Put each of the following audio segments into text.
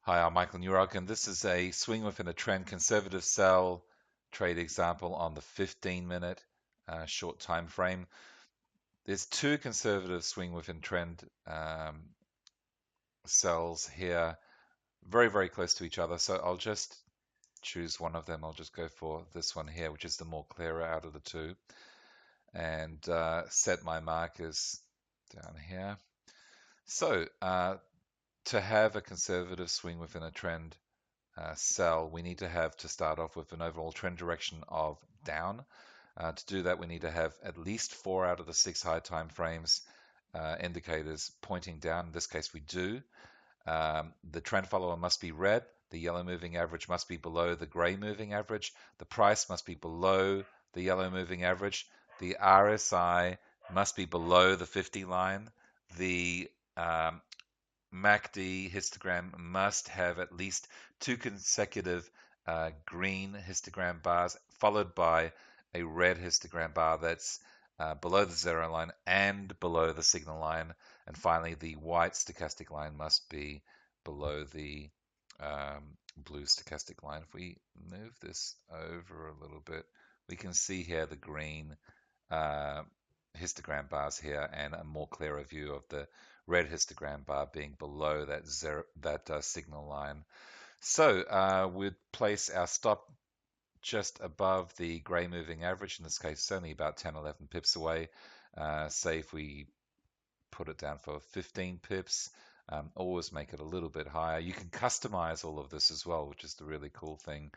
Hi, I'm Michael Newrock, and this is a swing within a trend conservative sell trade example on the 15-minute short time frame. There's two conservative swing within trend sells here, very, very close to each other. So I'll just choose one of them. I'll just go for this one here, which is the more clearer out of the two, and set my markers down here. So to have a conservative swing within a trend sell, we need to have to start off with an overall trend direction of down. To do that, we need to have at least 4 out of the 6 high time frames indicators pointing down. In this case, we do. The trend follower must be red. The yellow moving average must be below the gray moving average. The price must be below the yellow moving average. The RSI must be below the 50 line. The MACD histogram must have at least 2 consecutive green histogram bars, followed by a red histogram bar that's below the zero line and below the signal line. And finally, the white stochastic line must be below the blue stochastic line. If we move this over a little bit, we can see here the green histogram bars here and a more clearer view of the red histogram bar being below that signal line. So we'd place our stop just above the gray moving average. In this case, it's only about 10, 11 pips away. Say if we put it down for 15 pips, always make it a little bit higher. You can customize all of this as well, which is the really cool thing,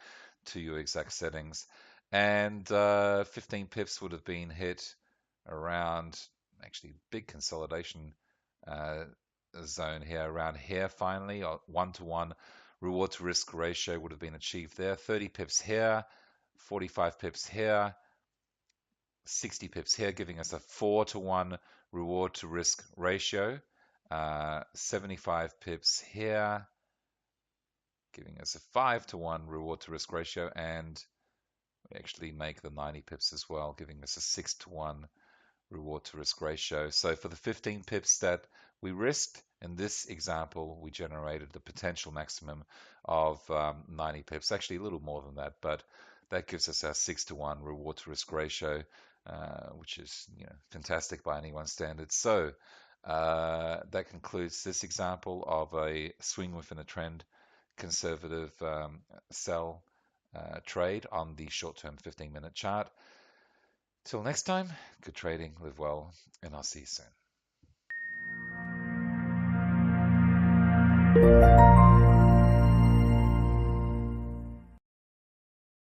to your exact settings. And 15 pips would have been hit around, actually big consolidation zone here, around here finally, 1-to-1 reward to risk ratio would have been achieved there. 30 pips here, 45 pips here, 60 pips here, giving us a 4-to-1 reward to risk ratio. 75 pips here, giving us a 5-to-1 reward to risk ratio, and we actually make the 90 pips as well, giving us a 6-to-1 reward to risk ratio. So for the 15 pips that we risked, in this example, we generated the potential maximum of 90 pips, actually a little more than that, but that gives us our 6-to-1 reward to risk ratio, which is fantastic by anyone's standards. So that concludes this example of a swing within a trend conservative sell trade on the short-term 15-minute chart. Till next time, good trading, live well, and I'll see you soon.